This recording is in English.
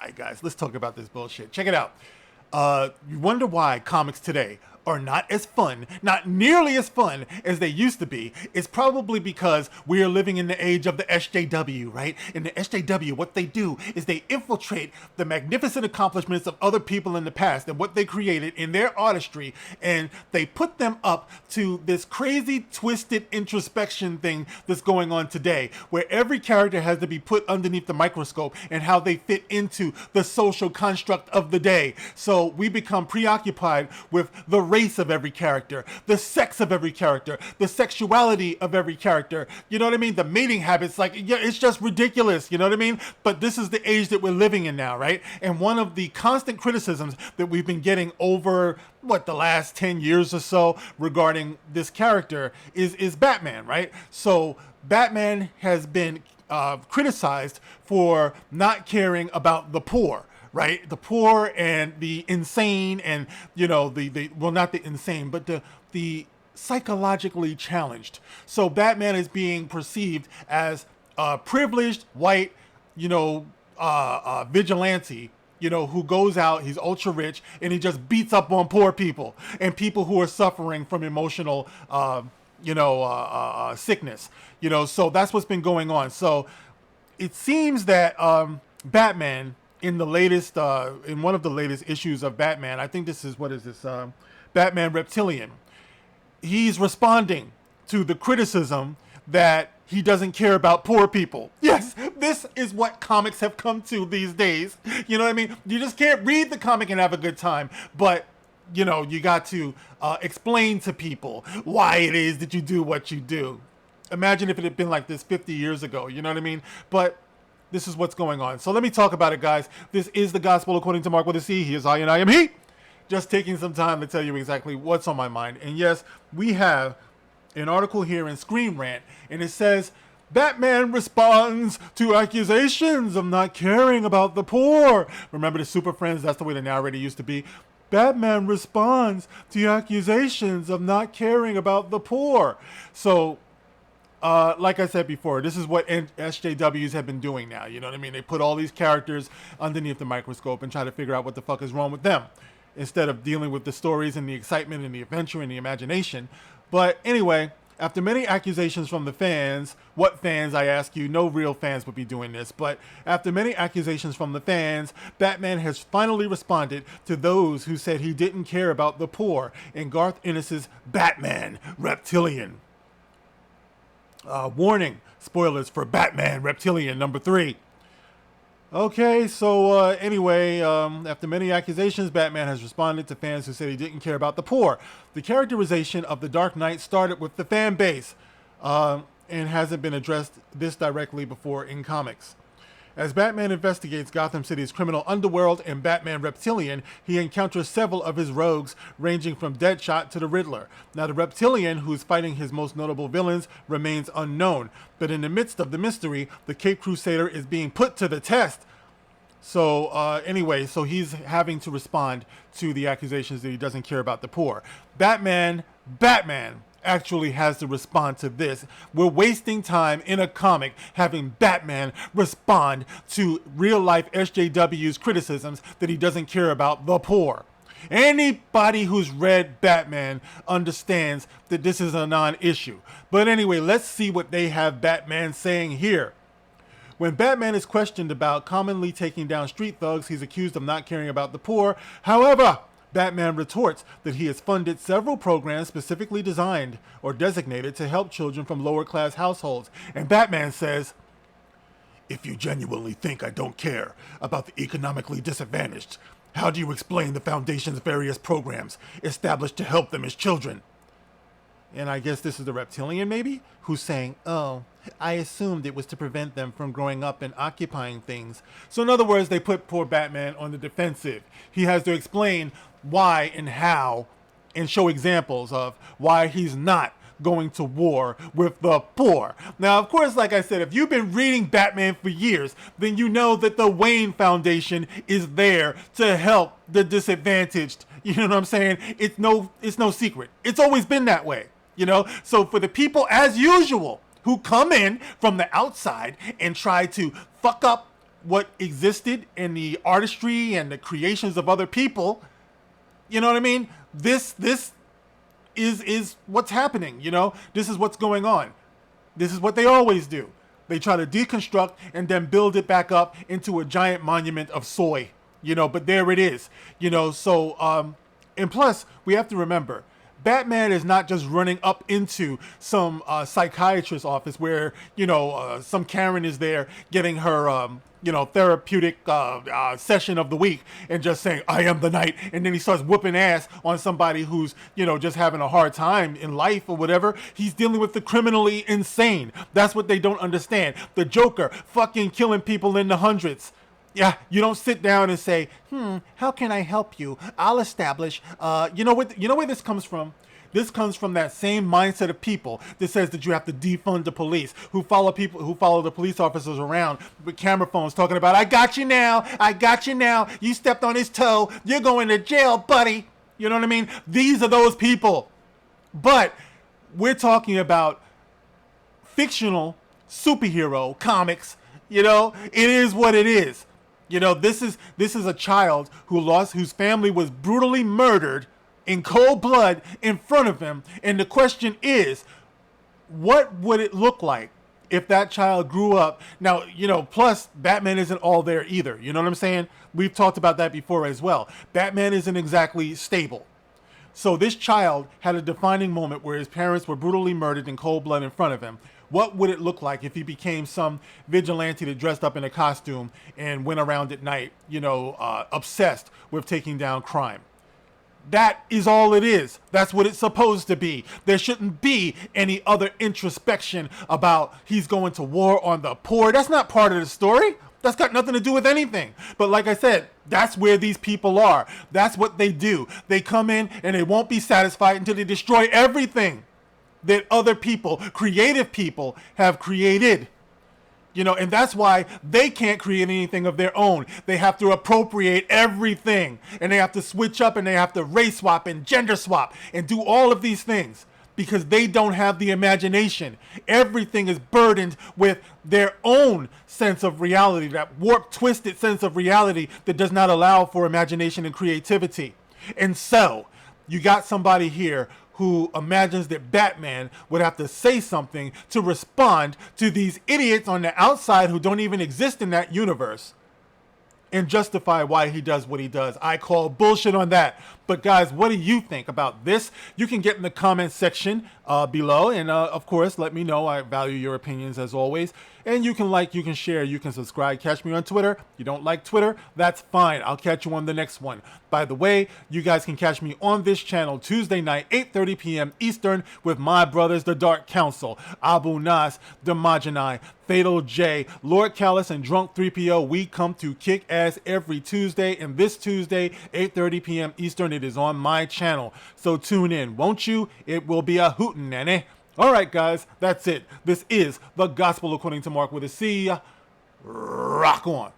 right, guys, let's talk about this bullshit. Check it out. You wonder why comics today are not as fun, not nearly as fun as they used to be. It's probably because we are living in the age of the SJW, right? In the SJW, what they do is they infiltrate the magnificent accomplishments of other people in the past and what they created in their artistry, and they put them up to this crazy, twisted introspection thing that's going on today, where every character has to be put underneath the microscope and how they fit into the social construct of the day. So we become preoccupied with the race of every character, the sex of every character, the sexuality of every character. You know what I mean? The mating habits, like, yeah, it's just ridiculous. You know what I mean? But this is the age that we're living in now, right? And one of the constant criticisms that we've been getting over the last 10 years or so regarding this character is Batman, right? So Batman has been criticized for not caring about the poor, right? The poor and the insane, and not the insane, but the psychologically challenged. So Batman is being perceived as a privileged white, vigilante, who goes out, he's ultra rich, and he just beats up on poor people and people who are suffering from emotional, sickness. So that's what's been going on. So it seems that Batman, in the latest, in one of the latest issues of Batman, I think this is, Batman Reptilian, he's responding to the criticism that he doesn't care about poor people. Yes, this is what comics have come to these days. You know what I mean? You just can't read the comic and have a good time, but you got to explain to people why it is that you do what you do. Imagine if it had been like this 50 years ago, you know what I mean? But this is what's going on. So let me talk about it, guys. This is the gospel according to Mark with a C. He is I and I am he. Just taking some time to tell you exactly what's on my mind. And yes, we have an article here in Screen Rant, and it says, Batman responds to accusations of not caring about the poor. Remember the Super Friends? That's the way the narrator used to be. Batman responds to accusations of not caring about the poor. So, like I said before, this is what SJWs have been doing now. You know what I mean? They put all these characters underneath the microscope and try to figure out what the fuck is wrong with them, instead of dealing with the stories and the excitement and the adventure and the imagination. But anyway, after many accusations from the fans, what fans, I ask you? No real fans would be doing this, but after many accusations from the fans, Batman has finally responded to those who said he didn't care about the poor in Garth Ennis's Batman Reptilian. Warning, spoilers for Batman Reptilian number 3. Okay, so anyway, after many accusations, Batman has responded to fans who said he didn't care about the poor. The characterization of the Dark Knight started with the fan base and hasn't been addressed this directly before in comics. As Batman investigates Gotham City's criminal underworld in Batman Reptilian, he encounters several of his rogues, ranging from Deadshot to the Riddler. Now, the Reptilian, who's fighting his most notable villains, remains unknown. But in the midst of the mystery, the Cape Crusader is being put to the test. So, anyway, so he's having to respond to the accusations that he doesn't care about the poor. Batman actually has to respond to this. We're wasting time in a comic having Batman respond to real-life SJW's criticisms that he doesn't care about the poor. Anybody who's read Batman understands that this is a non-issue. But anyway, let's see what they have Batman saying here. When Batman is questioned about commonly taking down street thugs, he's accused of not caring about the poor. However, Batman retorts that he has funded several programs specifically designed or designated to help children from lower-class households. And Batman says, if you genuinely think I don't care about the economically disadvantaged, how do you explain the Foundation's various programs established to help them as children? And I guess this is the Reptilian, maybe, who's saying, oh, I assumed it was to prevent them from growing up and occupying things. So in other words, they put poor Batman on the defensive. He has to explain why and how and show examples of why he's not going to war with the poor. Now, of course, like I said, if you've been reading Batman for years, then you know that the Wayne Foundation is there to help the disadvantaged. You know what I'm saying? It's no secret. It's always been that way. You know, so for the people, as usual, who come in from the outside and try to fuck up what existed in the artistry and the creations of other people. You know what I mean? This is what's happening, you know? This is what's going on. This is what they always do. They try to deconstruct and then build it back up into a giant monument of soy, you know, but there it is, you know. So, and plus, we have to remember, Batman is not just running up into some psychiatrist's office where, you know, some Karen is there getting her, you know, therapeutic session of the week and just saying, I am the knight. And then he starts whooping ass on somebody who's, you know, just having a hard time in life or whatever. He's dealing with the criminally insane. That's what they don't understand. The Joker fucking killing people in the hundreds. Yeah, you don't sit down and say, how can I help you? I'll establish, you know where this comes from? This comes from that same mindset of people that says that you have to defund the police, who follow the police officers around with camera phones talking about, I got you now, you stepped on his toe, you're going to jail, buddy. You know what I mean? These are those people. But we're talking about fictional superhero comics, you know? It is what it is. You know, this is a child whose family was brutally murdered in cold blood in front of him. And the question is, what would it look like if that child grew up? Now, you know, plus Batman isn't all there either. You know what I'm saying? We've talked about that before as well. Batman isn't exactly stable. So this child had a defining moment where his parents were brutally murdered in cold blood in front of him. What would it look like if he became some vigilante that dressed up in a costume and went around at night, you know, obsessed with taking down crime? That is all it is. That's what it's supposed to be. There shouldn't be any other introspection about he's going to war on the poor. That's not part of the story. That's got nothing to do with anything. But like I said, that's where these people are. That's what they do. They come in and they won't be satisfied until they destroy everything that other people, creative people, have created. You know, and that's why they can't create anything of their own. They have to appropriate everything. And they have to switch up and they have to race swap and gender swap and do all of these things because they don't have the imagination. Everything is burdened with their own sense of reality, that warped, twisted sense of reality that does not allow for imagination and creativity. And so, you got somebody here who imagines that Batman would have to say something to respond to these idiots on the outside who don't even exist in that universe and justify why he does what he does. I call bullshit on that. But guys, what do you think about this? You can get in the comment section below, and of course, let me know. I value your opinions as always. And you can like, you can share, you can subscribe. Catch me on Twitter. You don't like Twitter? That's fine. I'll catch you on the next one. By the way, you guys can catch me on this channel Tuesday night, 8:30 p.m. Eastern with my brothers, the Dark Council, Abu Nas, Demogeni, Fatal J, Lord Callus, and Drunk 3PO. We come to kick ass every Tuesday, and this Tuesday, 8:30 p.m. Eastern, it is on my channel. So tune in, won't you? It will be a hootenanny. All right, guys, that's it. This is The Gospel According to Mark with a C. Rock on.